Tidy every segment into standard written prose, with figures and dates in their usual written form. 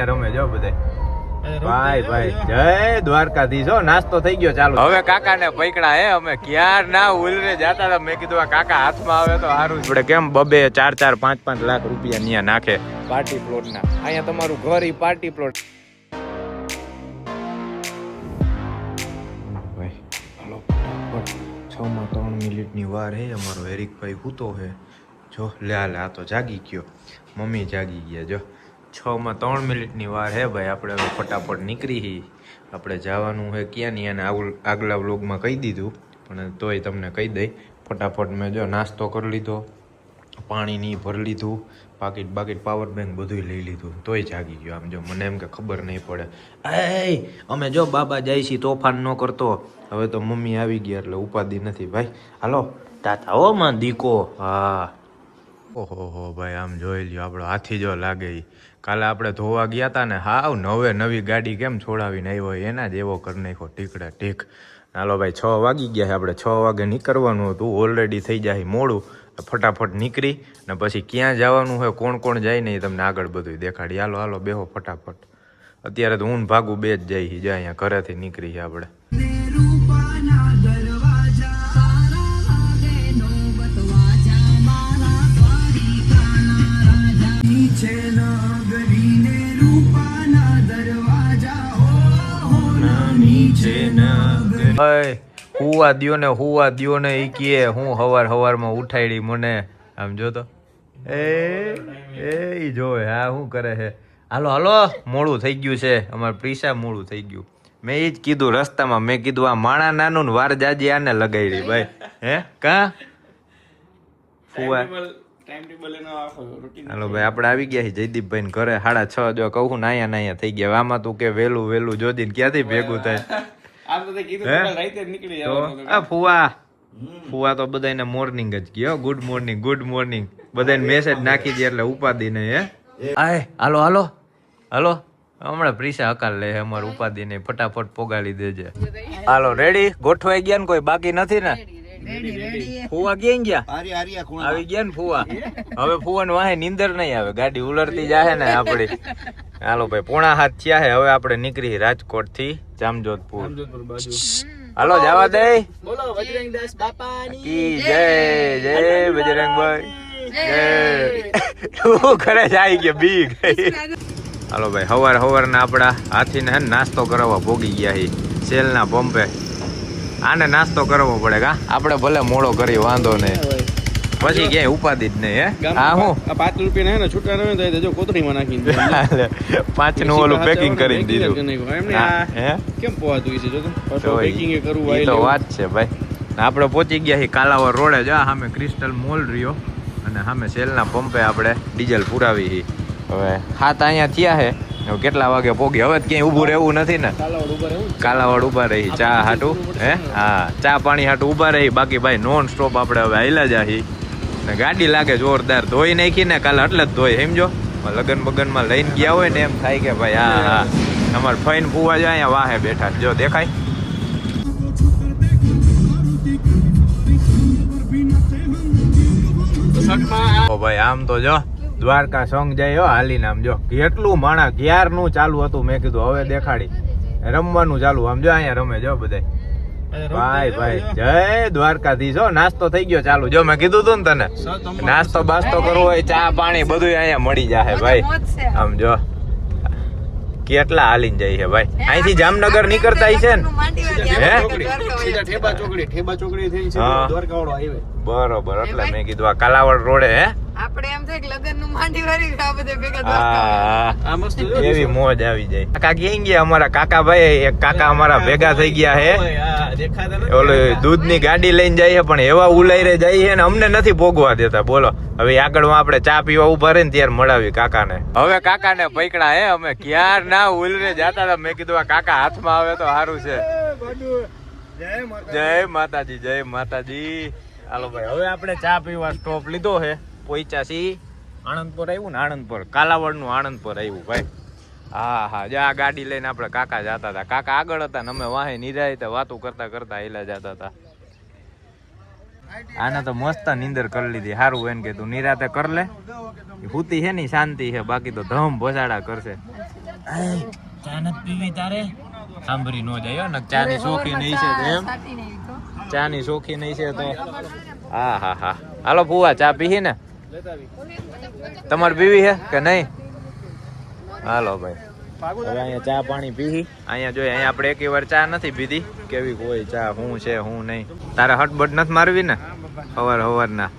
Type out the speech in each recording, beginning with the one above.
અહીંયા રમે જો બધે ભાઈ ભાઈ જય દ્વારકાધીશ. હો નાસ્તો થઈ ગયો ચાલુ. હવે કાકા ને પૈકડા હે અમે ક્યાર ના ઉલરે જાતા હતા. મેં કીધું આ કાકા હાથમાં આવે તો સારું. આપણે કેમ બબે 4-4 5-5 લાખ રૂપિયા ન્યા નાખે પાર્ટી પ્લોટ ના. અહીંયા તમારું ઘર ઈ પાર્ટી પ્લોટ. ભાઈ હાલો ફટાફટ 6 મિનિટની વાર હે. અમારો હેરિકભાઈ હૂતો હે જો. લે આ તો જાગી ગયો. મમ્મી જાગી ગયા જો. 6 મિનિટની વાર હે ભાઈ. આપણે હવે ફટાફટ નીકળી. આપણે જવાનું હે ક્યાં નહીં અને આગલા વ્લોગમાં કહી દીધું પણ તોય તમને કહી દઈ. ફટાફટ મેં જો નાસ્તો કરી લીધો, પાણી નહીં ભરી લીધું, બાકીટ પાવર બેંક બધું લઈ લીધું. તોય જાગી ગયો. આમ જો મને એમ કે ખબર નહીં પડે. એ અમે જો બાબા જાય છીએ તોફાન ન કરતો. હવે તો મમ્મી આવી ગયા એટલે ઉપાધિ નથી ભાઈ. હાલો તાતા હો માં દીકો. હા ઓહો ભાઈ આમ જોઈ લ્યો આપણો હાથી જો લાગે. કાલે આપણે ધોવા ગયા હતા ને હાવ નવી ગાડી કેમ છોડાવીને આવ્યો એના જ એવો કરી નાખ્યો ટીકડા ટીક. હાલો ભાઈ 6 વાગી ગયા. આપણે 6 વાગે નીકળવાનું હતું. ઓલરેડી થઈ જાય મોડું. ફટાફટ નીકળી ને પછી ક્યાં જવાનું હોય કોણ કોણ જાય ને એ તમને આગળ બધું દેખાડી. હાલો બેહો ફટાફટ. અત્યારે તો હું ભાગું બે જ જઈ જાય અહીંયા ઘરેથી નીકળી આપણે. હુવા દ્યો ને ઈ કે હું હવારમાં ઉઠાડી મને. આમ જો તો એ જોવે હા શું કરે છે. હાલો મોડું થઈ ગયું છે. અમારે પ્રીસા મોડું થઈ ગયું. મેં એ જ કીધું રસ્તામાં. મેં કીધું આ માણા નાનું ને વાર જાજી આને લગાડી ભાઈ. હે કા ફુવા હાલો ભાઈ આપણે આવી ગયા છીએ જયદીપભાઈ ઘરે 6:30 જો કહું ને અહીંયા થઈ ગયા. આમાં તું કે વેલું જોદીને ક્યાંથી ભેગું થાય. ફુવા તો બધાને મોર્નિંગ જ ગયો. ગુડ મોર્નિંગ બધાને મેસેજ નાખી દે એટલે ઉપાધિ નહીં. હે હાલો હમણાં પ્રીસા હકાલ લે અમારે ઉપાધિ નહીં. ફટાફટ પોગાડી દેજે. હાલો રેડી ગોઠવાઈ ગયા ને કોઈ બાકી નથી ને. ફુવા ક્યાં ગયા? આવી ગયા ને ફુવા. હવે ફુવા વાહે નીંદર નહીં આવે. ગાડી ઉલરતી જાહે ને આપડી. હાલો ભાઈ 6:30 થયા હે. હવે આપણે નીકળી રાજકોટ થી જામજોધપુર. હાલો જવા દે. બોલો બજરંગદાસ બાપાની જય બજરંગભાઈ જય. શું કરે છે આવી ગયા બી ગઈ. હાલો ભાઈ હવારના આપડા હાથીને હે નાસ્તો કરાવવા ભોગી ગયા હી સેલના પંપે. આને નાસ્તો કરવો પડે કા. આપણે ભલે મોડો કરી વાંધો નહીં પછી ક્યાંય ઉપાધિ જ નહીં. હે હા હું 5 રૂપિયા ને છૂટા ન થાય જો કોથળીમાં નાખીને 5 નું ઓલું પેકિંગ કરી દીધું. હે કેમ પોહાતું છે જો તો પેકિંગ એ કરવું આઈ તો વાત છે ભાઈ. આપણે પહોંચી ગયા છીએ કાલાવડ રોડે. જો સામે ક્રિસ્ટલ મોલ રહ્યો અને સામે સેલના પંપે આપણે ડીઝલ પુરાવી હી. હવે 7 અહીંયા થયા હે. કેટલા વાગે પોગી. હવે ક્યાંય ઊભું રહેવું નથી ને. કાલાવડ ઉભા રહી ચા હાટું. હે હા ચા પાણી હાટું ઉભા રહી. બાકી ભાઈ નોન સ્ટોપ આપણે હવે હાલ્યા જાહી ને. ગાડી લાગે જોરદાર. ધોઈ નાખી ને કાલે એટલે જ ધોઈ સમજો. લગનમાં લઈને ગયા હોય ને એમ થાય કે ભાઈ હા અમારે ફઈન ફુવા જાય અહીંયા વાહે બેઠા જો દેખાય. ભાઈ આમ તો જો દ્વારકા સંગ જાય હાલીને. આમ જો કેટલું માણા ક્યાર નું ચાલુ હતું. મેં કીધું હવે દેખાડી રમવાનું ચાલુ. આમ જો અહીંયા રમે જો બધા. ભાઈ જય દ્વારકાધીશ. હો નાસ્તો થઈ ગયો ચાલુ. જો મેં કીધું તું ને તને નાસ્તો બાસ્તો કરવો હોય ચા પાણી બધું અહીંયા મળી જાય ભાઈ. આમ જો કેટલા હાલીને જાય છે ભાઈ. અહીંથી જામનગર નીકળતા છે ને. બરોબર એટલે મેં કીધું આ કાલાવડ રોડે. હે આપણે એમ થાય કે લગન નું માંડી વાળી આ બધે ભેગા એવી મોજ આવી જાય. કાકા ક્યાં ગયા અમારા કાકા ભાઈ? એક કાકા અમારા ભેગા થઈ ગયા હે. ઓલું દૂધની ગાડી લઈને જાય પણ એવા ઉલાઈ જાય છે ને અમને નથી ભોગવા દેતા. બોલો હવે આગળ આપણે ચા પીવા ઉભા રહે ને ત્યારે મળાવી કાકાને. હવે કાકાને પૈકડા હે. અમે ક્યાર ના ઉલરે જતા હતા. મેં કીધું આ કાકા હાથમાં આવે તો સારું છે. જય માતાજી. હાલો ભાઈ હવે આપણે ચા પીવા સ્ટોપ લીધો હે. પોઈચાસી આણંદપુર આવ્યું ને. આણંદપુર કાલાવડ નું આણંદપુર આવ્યું ભાઈ. હા આ ગાડી લઈને આપણે કાકા જતા હતા. કાકા આગળ હતા ને અમે વાહે નિરાય વાતો કરતા હેલા જતા હતા. આને તો મસ્ત નીંદર કરી લીધી. સારું એને કે તું નિરાતે કર લે. હુતી છે ની શાંતિ છે, બાકી તો ધમ ભસાડા કરશે. ચા નથી પીવી તારે? સાંભળી ન જાય ને, ચાની શોખી નહીં છે એમ. ચાની શોખી નહીં છે તો હા હા હા. હાલો ફુવા ચા પીહી ને? તમારે પીવી છે કે નહીં? હાલો ભાઈ હવે અહીંયા ચા પાણી પીહી. અહીંયા જોઈએ અહીંયા આપણે એક વાર ચા નથી પીધી. કેવી કોઈ ચા શું છે શું નહીં. તારે હટબટ નથી મારવી ને હવાર ના?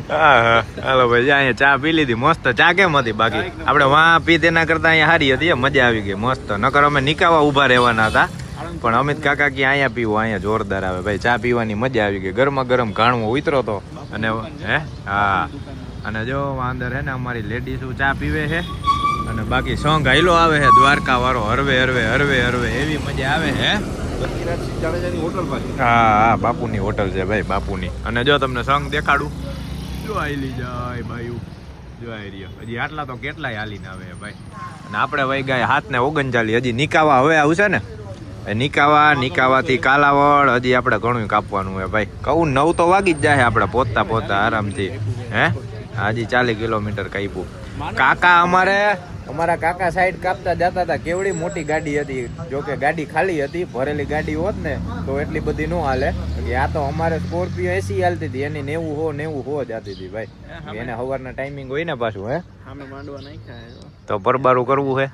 હા હા હાલો ભાઈ અહીંયા ચા પી લીધી મસ્ત. ચા કેમ હતી બાકી? આપણે વાં પી તેના કરતા અહીંયા સારી હતી, મજા આવી ગઈ મસ્ત. નકર અમે નિકાવા ઉભા રહેવાના હતા, પણ અમિત કાકા કે અહીંયા પીવું, અહીંયા જોરદાર આવે ભાઈ. ચા પીવાની મજા આવી ગઈ. ગરમા ગરમ ઘાણવો ઉતરો તો. અને હે હા, અને જો અંદર હે ને અમારી લેડીઝો ચા પીવે છે, અને બાકી સોંગ હાઈલો આવે છે દ્વારકા વાળો, હરવે હરવે હરવે હરવે, એવી મજા આવે છે. હા હા બાપુની હોટલ છે ભાઈ, બાપુની. અને જો તમને સોંગ દેખાડું, જો આઈલી જાય ભાઈ, જો આઈ રહ્યો. હજી આટલા તો કેટલાય હાલીને આવે ભાઈ. અને આપણે વહી ગયા 7:39. હજી નિકાવા હવે આવશે ને, નિકાવાથી કાલાવડ હજી આપણે ઘણું કાપવાનું હોય ભાઈ. કહું 9 તો વાગી જ જાય આપણે પોતા આરામથી. હે હજી 40 કિલોમીટર કાપ્યું. અમારા કાકા સાઈડ કાપતા જતા હતા. કેવડી મોટી ગાડી હતી, જોકે ગાડી ખાલી હતી. ભરેલી ગાડી હોત ને તો એટલી બધી ન હાલે. આ તો અમારે સ્કોર્પિયો 80 હાલતી હતી, એની 90 જતી હતી ભાઈ. એને સવારના ટાઈમિંગ હોય ને પાછું. હે તો પરબારું કરવું છે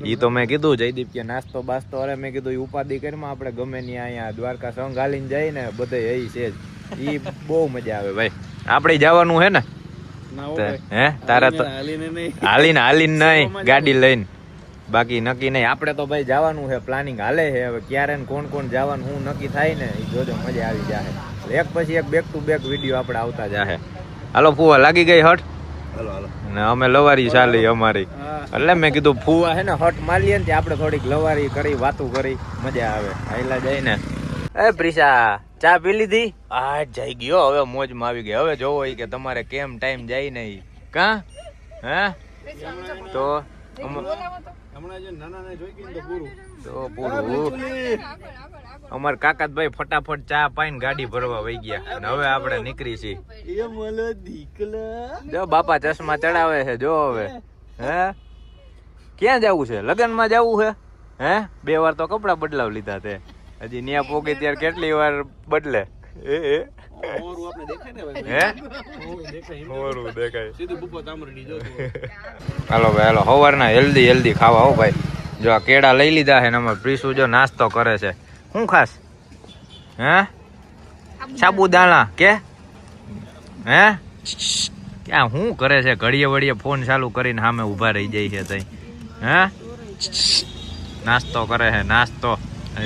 ઈ તો મેં કીધું જયદીપ કે નાસ્તો બાસ્તો. અરે મેં કીધું ઉપાધિ કરીમાં આપણે ગમે ની અહીંયા દ્વારકા સંઘ હાલીને જાય ને બધે એ છે જ. ઈ બહુ મજા આવે ભાઈ. આપણે જવાનું હે ને? હે તારા તો હાલીને નહીં, ગાડી લઈને. બાકી નક્કી નહીં. આપણે તો ભાઈ જવાનું છે, પ્લાનિંગ હાલે છે. હવે ક્યારે કોણ જવાનું હું નક્કી થાય ને એ જોજો, મજા આવી જાય. એક પછી એક બેક ટુ બેક વિડીયો આપણે આવતા જાહે. હાલો ફુવા લાગી ગઈ હટ? ને અમે લવારી ચાલી અમારી, એટલે મેં કીધું ફુવા હે ને હટ મારીએ ને આપણે થોડીક લવારી કરી, વાતું કરી, મજા આવે. આયલા જાય ને. એ પ્રિશા ચા પી લીધી? આ જઈ ગયો, હવે મોજમાં આવી ગઈ. હવે જોવો કે તમારે કેમ ટાઈમ જાય ને કા? હે તો પૂરું. અમાર કાકાભાઈ ફટાફટ ચા પાઈને ગાડી ભરવા વહી ગયા, અને હવે આપણે નીકળી છીએ. જો બાપા ચશ્મા ચડાવે છે જો. હવે હે ક્યાં જવું છે? લગ્નમાં જવું છે? હે 2 વાર તો કપડા બદલાવ લીધા તે. હજી ન્યા પોગે ત્યારે કેટલી વાર બદલે? હાલો ભાઈ હાલો, સવારના હેલ્ધી ખાવા હો ભાઈ. જો આ કેળા લઈ લીધા છે ને અમારે પ્રીસુ જો નાસ્તો કરે છે. શું ખાસ? હે સાબુદાણા કે? હે ક્યાં શું કરે છે? ઘડીએ ફોન ચાલુ કરીને સામે ઉભા રહી જાય છે તઈ. હે નાસ્તો કરે છે નાસ્તો.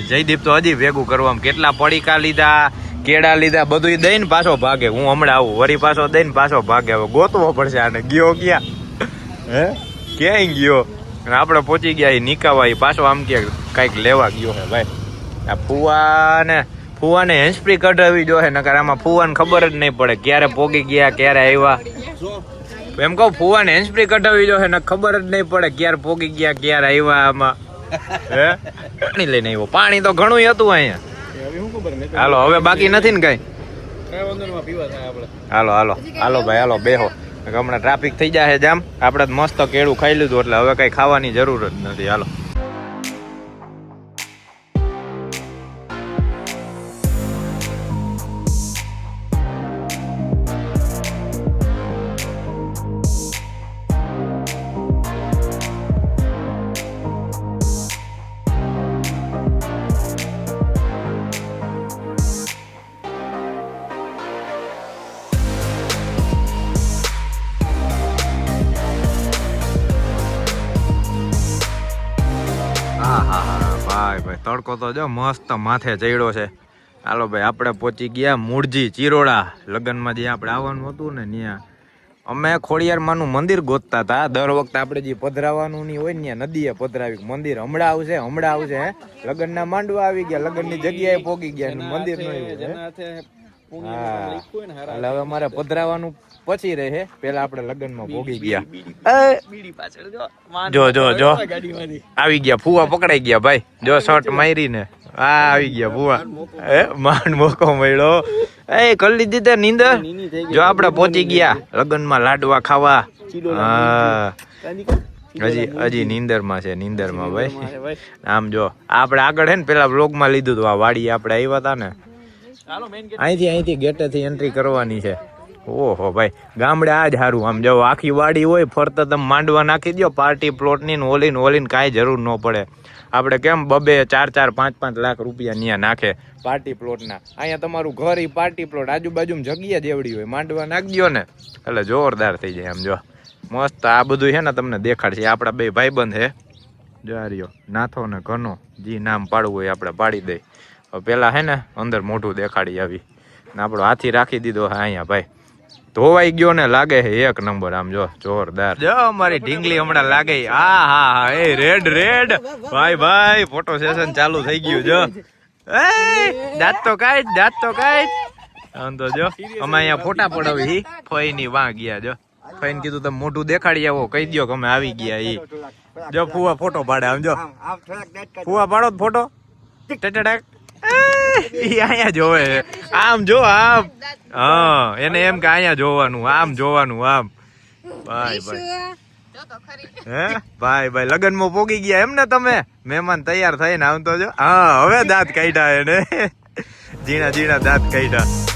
જયદીપ તો હજી ભેગું કરવામાં કેટલા પડીકા લીધા, કેળા લીધા, બધું દઈને પાછો ભાગે. હું હમણાં આવું વળી પાછો દઈને પાછો ભાગે. હવે ગોતવો પડશે આને. ગયો ક્યાં? હે ક્યાંય ગયો? આપણે પહોંચી ગયા એ નિકાવા. પાછો આમ કે કઈક લેવા ગયો હે ભાઈ. આ ફુવાને હેન્ડસ્પ્રી કઢાવી જો હે, નકર આમાં ફુવાને ખબર જ નહીં પડે ક્યારે પોગી ગયા ક્યારે આવ્યા. એમ કહું ફુવાને હેન્ડસ્પ્રી કઢાવી જો હે ને, ખબર જ નહીં પડે ક્યારે પોગી ગયા ક્યારે આવ્યા. આમાં હે પાણી લઈને આવ્યો. પાણી તો ઘણું હતું અહીંયા. હાલો હવે બાકી નથી ને કઈ? હાલો ભાઈ હાલો બેહો. હમણાં ટ્રાફિક થઈ જાય જામ. આપણે મસ્ત કેળું ખાઈ લીધું એટલે હવે કઈ ખાવાની જરૂર જ નથી. હાલો ભાઈ તડકો તો જો મસ્ત માથે ચડ્યો છે. હાલો ભાઈ આપણે પહોંચી ગયા મૂળજી ચિરોડા. લગ્નમાં જે આપણે આવવાનું હતું ને ત્યાં અમે ખોડિયારમાંનું મંદિર ગોતતા હતા. દર વખતે આપણે જે પધરાવાનું ની હોય ને ત્યાં નદીએ પધરાવી. મંદિર હમણાં આવશે. હે લગ્નના માંડવા આવી ગયા, લગ્નની જગ્યાએ પોગી ગયા, મંદિર નું આવ્યું છે. હા એટલે હવે અમારે પધરાવાનું પછી રહે. પેલા આપણે લગ્નમાં પોગી ગયા. જો આવી ગયા ફુવા પકડાઈ ગયા ભાઈ. જો શર્ટ મારી ને આવી ગયા બુઆ એ માંડ મોકો મળ્યો એ કરી લીધી તે નીંદર જો આપણે પહોંચી ગયા લગ્નમાં લાડવા ખાવા હા હજી નીંદરમાં છે નીંદરમાં ભાઈ આમ જો આપણે આગળ હે ને પેલા બ્લોગમાં લીધું હતું આ વાડી આપણે આવ્યા હતા ને અહીંથી ગેટેથી એન્ટ્રી કરવાની છે ઓહો ભાઈ ગામડે આ જ સારું આમ જો આખી વાડી હોય ફરતા તમે માંડવા નાખી દો પાર્ટી પ્લોટની ઓલીને કાંઈ જરૂર ન પડે આપણે કેમ 4-4 5-5 લાખ રૂપિયા ન્યા નાખે પાર્ટી પ્લોટના અહીંયા તમારું ઘર ઈ પાર્ટી પ્લોટ આજુબાજુમાં જગ્યા જેવડી હોય માંડવા નાખી દો ને એટલે જોરદાર થઈ જાય આમ જો મસ્ત આ બધું છે ને તમને દેખાડશે આપણા બે ભાઈબંધ હે જો રહ્યો નાથો ને ઘનો જી નામ પાડવું હોય આપણે પાડી દઈ પેલા હે ને અંદર મોઢું દેખાડી આવી ને આપણો હાથી રાખી દીધો અહીંયા ભાઈ ધોવાઈ ગયો ને લાગે છે એક નંબર આમ જો જોરદાર જો અમારી ઢીંગલી હમણાં લાગે હા એ રેડ ભાઈ ફોટો સેશન ચાલુ થઈ ગયું જો દાંત તો કાઢ આમ તો જો અમે અહીંયા ફોટા પડાવી ફઈ ની વાં ગયા જો ફઈને કીધું તમે મોઢું દેખાડી આવો કહી દો કે અમે આવી ગયા ઈ જો ફુવા ફોટો પાડે આમ જો ફુવા પાડો ફોટો ટટડક અહીંયા જોવે આમ જો આમ હા એને એમ કે અહીંયા જોવાનું આમ ભાઈ હે ભાઈ લગનમાં પોગી ગયા એમ ને તમે મહેમાન તૈયાર થઈને આમ તો જો હા હવે દાંત કાઢ્યા એને ઝીણા દાંત કાઢ્યા